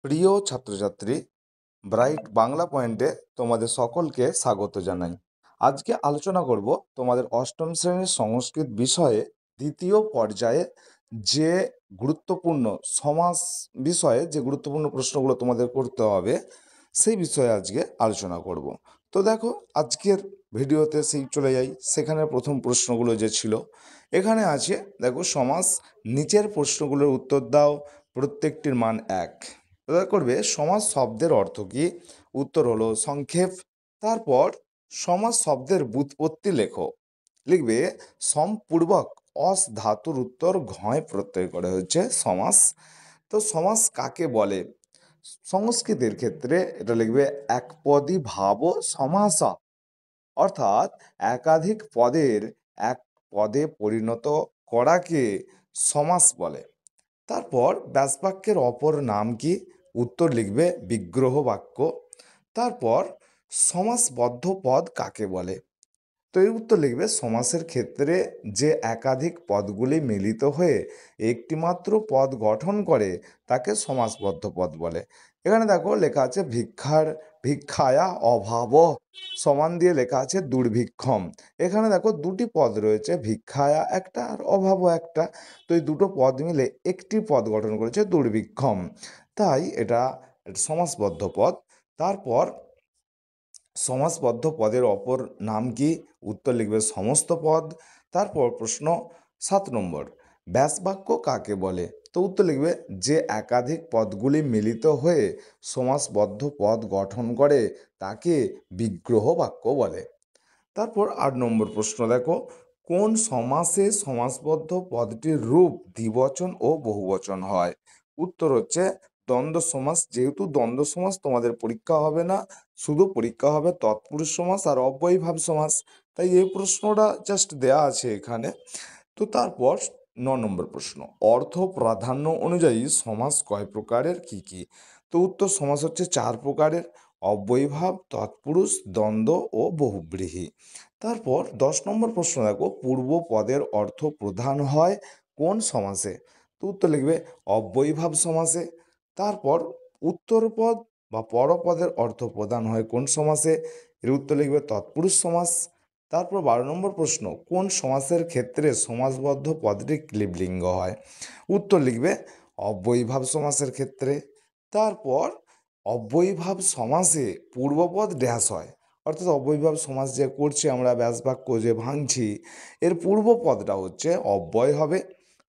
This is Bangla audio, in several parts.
প্রিয় ছাত্রছাত্রী, ব্রাইট বাংলা পয়েন্টে তোমাদের সকলকে স্বাগত জানাই। আজকে আলোচনা করব তোমাদের অষ্টম শ্রেণীর সংস্কৃত বিষয়ে দ্বিতীয় পর্যায়ে যে গুরুত্বপূর্ণ সমাস বিষয়ে যে গুরুত্বপূর্ণ প্রশ্নগুলো তোমাদের করতে হবে সেই বিষয়ে আজকে আলোচনা করব। তো দেখো, আজকের ভিডিওতে সেই চলে যাই। সেখানে প্রথম প্রশ্নগুলো যে ছিল, এখানে আছে দেখো, সমাস নিচের প্রশ্নগুলোর উত্তর দাও, প্রত্যেকটির মান 1। এবার করবে সমাস শব্দের অর্থ কি? উত্তর হলো সংক্ষেপ। তারপর সমাস শব্দের ব্যুৎপত্তি লেখো। লিখবে সম্পূর্বক অস ধাতুর উত্তর ঘয় প্রত্যয় করে হচ্ছে সমাস। তো সমাস কাকে বলে? সংস্কৃতের ক্ষেত্রে এটা লিখবে একপদী ভাব সমাসা, অর্থাৎ একাধিক পদের এক পদে পরিণত করাকে সমাস বলে। তারপর ব্যাসবাক্যের অপর নাম কি? উত্তর লিখবে বিগ্রহ বাক্য। তারপর সমাসবদ্ধ পদ কাকে বলে? তো এর উত্তর লিখবে সমাসের ক্ষেত্রে যে একাধিক পদগুলি মিলিত হয়ে একটিমাত্র পদ গঠন করে তাকে সমাসবদ্ধ পদ বলে। এখানে দেখো লেখা আছে ভিক্ষায়া অভাব সমান দিয়ে লেখা আছে দুর্ভিক্ষম। এখানে দেখো দুটি পদ রয়েছে, ভিক্ষায়া একটা আর অভাবও একটা। তো এই দুটো পদ মিলে একটি পদ গঠন করেছে দুর্ভিক্ষম, তাই এটা সমাসবদ্ধ পদ। তারপর সমাসবদ্ধ পদের অপর নাম কি? উত্তর লিখবে সমস্ত পদ। তারপর প্রশ্ন 7 নম্বর, ব্যাসবাক্য কাকে বলে? তো উত্তর লিখবে যে একাধিক পদগুলি মিলিত হয়ে সমাসবদ্ধ পদ গঠন করে তাকে বিগ্রহ বাক্য বলে। তারপর 8 নম্বর প্রশ্ন দেখো, কোন সমাসে সমাসবদ্ধ পদটির রূপ দ্বিবচন ও বহুবচন হয়? উত্তর হচ্ছে দ্বন্দ্ব সমাস। যেহেতু দ্বন্দ্ব সমাস তোমাদের পরীক্ষা হবে না, শুধু পরীক্ষা হবে তৎপুরুষ সমাস আর অব্যয়ীভাব সমাস, তাই এই প্রশ্নটা জাস্ট দেয়া আছে এখানে। তো তারপর 9 নম্বর প্রশ্ন, অর্থ প্রাধান্য অনুযায়ী সমাস কয় প্রকারের, কি কি? তো উত্তর সমাস হচ্ছে 4 প্রকারের: অব্যয়ীভাব, তৎপুরুষ, দ্বন্দ্ব ও বহুব্রীহি। তারপর 10 নম্বর প্রশ্ন দেখো, পূর্ব পদের অর্থ প্রধান হয় কোন সমাসে? তো উত্তর লিখবে অব্যয়ীভাব সমাসে। তারপর উত্তরপদ বা পরপদের অর্থ প্রদান হয় কোন সমাসে? এর উত্তর লিখবে তৎপুরুষ সমাস। তারপর 12 নম্বর প্রশ্ন, কোন সমাসের ক্ষেত্রে সমাসবদ্ধ পদটি ক্লিবলিঙ্গ হয়? উত্তর লিখবে অব্যয়ীভাব সমাসের ক্ষেত্রে। তারপর অব্যয়ীভাব সমাসে পূর্বপদ ড্যাশ হয়, অর্থাৎ অব্যয়ীভাব সমাস যে করছি আমরা, ব্যাসবাক্য যে ভাঙছি, এর পূর্বপদটা হচ্ছে অব্যয় হবে।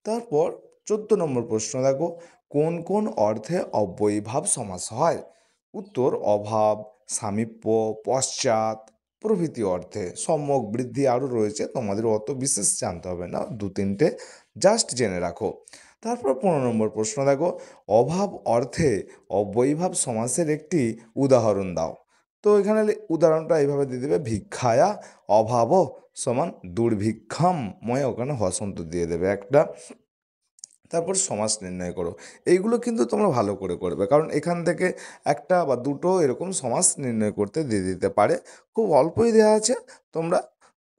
তারপর 14 নম্বর প্রশ্ন দেখো, কোন কোন অর্থে অব্যয়ীভাব সমাস হয়? উত্তর অভাব, সামীপ্য, পশ্চাৎ প্রভৃতি অর্থে। সম্যক, বৃদ্ধি আরও রয়েছে, তোমাদের অত বিশেষ জানতে হবে না, 2-3টে জাস্ট জেনে রাখো। তারপর 15 নম্বর প্রশ্ন দেখো, অভাব অর্থে অব্যয়ীভাব সমাসের একটি উদাহরণ দাও। তো এখানে উদাহরণটা এইভাবে দিয়ে দেবে, ভিক্ষায়া অভাব সমান দুর্ভিক্ষম ময়, ওখানে হসন্ত দিয়ে দেবে একটা। তারপর সমাস নির্ণয় করো। এইগুলো কিন্তু তোমরা ভালো করে করবে, কারণ এখান থেকে একটা বা দুটো এরকম সমাস নির্ণয় করতে দিয়ে দিতে পারে। খুব অল্পই দেওয়া আছে, তোমরা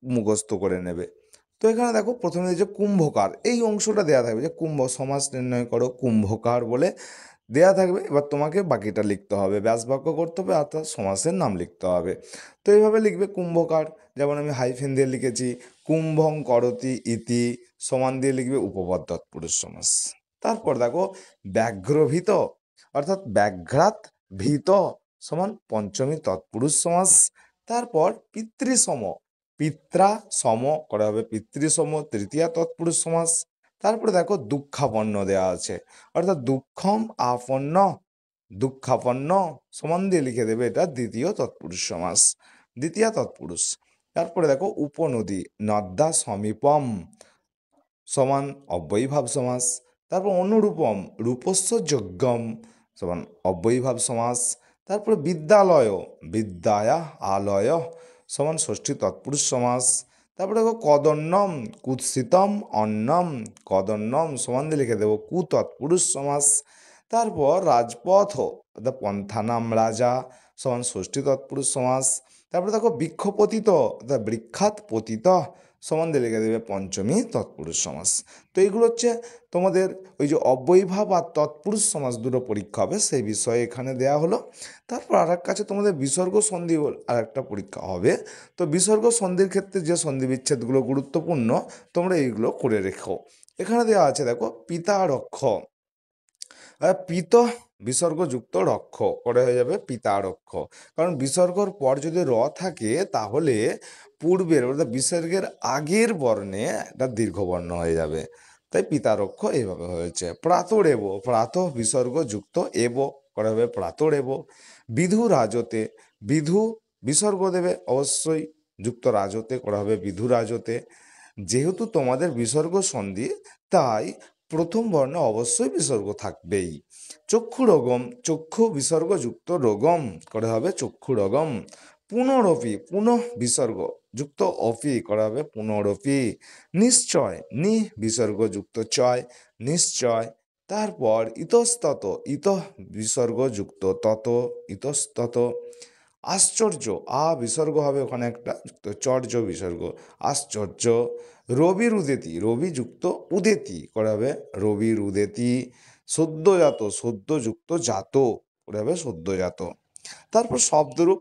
মুখস্থ করে নেবে। তো এখানে দেখো প্রথমে যে কুম্ভকার, এই অংশটা দেওয়া থাকবে যে কুম্ভ সমাস নির্ণয় করো কুম্ভকার বলে দেয়া থাকবে। এবার তোমাকে বাকিটা লিখতে হবে, ব্যাসবাক্য করতে হবে, অর্থাৎ সমাসের নাম লিখতে হবে। তো এইভাবে লিখবে কুম্ভকার, যেমন আমি হাইফেন দিয়ে লিখেছি কুম্ভং করতি ইতি, সমান দিয়ে লিখবে উপপদ তৎপুরুষ সমাস। তারপর দেখো ব্যাঘ্রভীত, অর্থাৎ ব্যাঘ্রাত ভীত সমান পঞ্চমী তৎপুরুষ সমাস। তারপর পিতৃসম, পিত্রা সম করা হবে পিতৃসম তৃতীয়া তৎপুরুষ সমাস। তারপরে দেখো দুঃখাপন্ন দেওয়া আছে, অর্থাৎ দুঃখম আপন্ন, দুঃখাপন্ন সমান দিয়ে লিখে দেবে এটা দ্বিতীয় তৎপুরুষ সমাস, দ্বিতীয়া তৎপুরুষ। তারপরে দেখো উপনদী, নদ্যা সমীপম সমান অব্যয়ীভাব সমাস। তারপর অনুরূপম, রূপস্য যোগ্যম সমান অব্যয়ীভাব সমাস। তারপরে বিদ্যালয়, বিদ্যায়া আলয় সমান ষষ্ঠী তৎপুরুষ সমাস। তারপরে দেখো কদন্যম কুৎসিতম অন্নম, কদন্যম সমান দিয়ে লিখে দেবো কু তৎপুরুষ সমাস। তারপর রাজপথ অর্থাৎ পন্থানাম রাজা সমান ষষ্ঠী তৎপুরুষ সমাস। তারপরে দেখো বৃক্ষপতিত অর্থাৎ বৃক্ষাৎ পতিত সমান দিয়ে লিখে দেবে পঞ্চমী তৎপুরুষ সমাস। তো এইগুলো হচ্ছে তোমাদের ওই যে অব্যয়ীভাব আর তৎপুরুষ সমাস দুটো পরীক্ষা হবে সেই বিষয়ে এখানে দেয়া হলো। তারপর আর এক কাছে তোমাদের বিসর্গ সন্ধি আর একটা পরীক্ষা হবে। তো বিসর্গ সন্ধির ক্ষেত্রে যে সন্ধি বিচ্ছেদগুলো গুরুত্বপূর্ণ তোমরা এইগুলো করে রেখো। এখানে দেওয়া আছে দেখো পিতা রক্ষ, পিত বিসর্গযুক্ত রক্ষ করে হয়ে যাবে পিতা রক্ষ। কারণ বিসর্গর পর যদি র থাকে তাহলে পূর্বের অর্থাৎ বিসর্গের আগের বর্ণে একটা দীর্ঘবর্ণ হয়ে যাবে, তাই পিতারক্ষ এইভাবে হয়েছে। প্রাতরেব, প্রাত বিসর্গযুক্ত এব করা হবে প্রাতরেব। বিধু রাজতে, বিধু বিসর্গ দেবে অবশ্যই, যুক্ত রাজতে করা হবে বিধু রাজতে। যেহেতু তোমাদের বিসর্গ সন্ধি তাই প্রথম বর্ণে অবশ্যই বিসর্গ থাকবেই। চক্ষু রোগম, চক্ষু বিসর্গযুক্ত রোগম করা হবে চক্ষু রোগম। পুনরপি, পুনঃ বিসর্গ যুক্ত অপি করা হবে পুনরপি। নিশ্চয়, নি বিসর্গযুক্ত চয় নিশ্চয়। তারপর ইতস্তত, ইত বিসর্গযুক্ত তত ইতস্তত। আশ্চর্য, আ বিসর্গ হবে ওখানে একটা, যুক্ত চর্য বিসর্গ আশ্চর্য। রবির উদেতি, রবি যুক্ত উদেতি করা হবে রবির উদেতি। সদ্যজাত, সদ্যযুক্ত জাত করে হবে সদ্যজাত। তারপর শব্দরূপ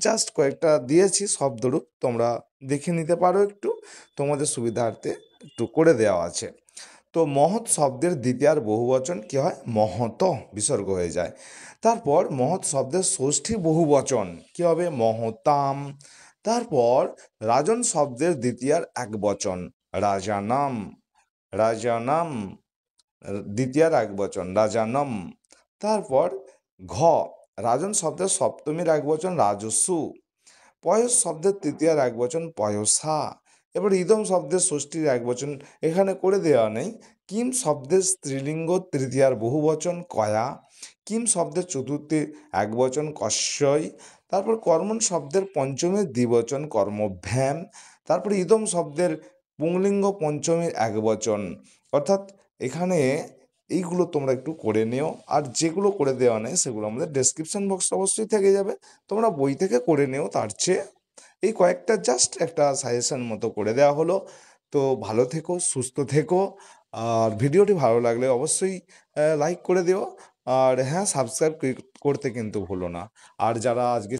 জাস্ট কয়েকটা দিয়েছি শব্দরূপ, তোমরা দেখে নিতে পারো একটু, তোমাদের সুবিধার্থে একটু করে দেওয়া আছে। তো মহৎ শব্দের দ্বিতীয়ার বহুবচন কি হয়? মহত বিসর্গ হয়ে যায়। তারপর মহৎ শব্দের ষষ্ঠী বহুবচন কি হবে? মহতাম। তারপর রাজন শব্দের দ্বিতীয়ার একবচন রাজানাম, রাজানাম দ্বিতীয়ার একবচন রাজানম। তারপর ঘ, রাজন শব্দের সপ্তমীর একবচন রাজস্বু। পয়স শব্দের তৃতীয়ার একবচন পয়সা। এবার ইদম শব্দের ষষ্ঠীর একবচন এখানে করে দেওয়া নেই। কিম শব্দের স্ত্রীলিঙ্গ তৃতীয়ার বহুবচন কয়া। কিম শব্দের চতুর্থী একবচন কস্যই। তারপর কর্মণ শব্দের পঞ্চমীর দ্বিবচন কর্মভ্যাম। তারপর ইদম শব্দের পুংলিঙ্গ পঞ্চমীর একবচন। অর্থাৎ এখানে এইগুলো তোমরা একটু করে নিও, আর যেগুলো করে দেওয়া নেই সেগুলো আমাদের ডেসক্রিপশন বক্স অবশ্যই থেকে যাবে, তোমরা বই থেকে করে নিও। তার চেয়ে এই কয়েকটা জাস্ট একটা সাজেশন মতো করে দেওয়া হলো। তো ভালো থেকো, সুস্থ থেকো, আর ভিডিওটি ভালো লাগলে অবশ্যই লাইক করে দিও। আর হ্যাঁ, সাবস্ক্রাইব করতে কিন্তু ভুলো না। আর যারা আজকে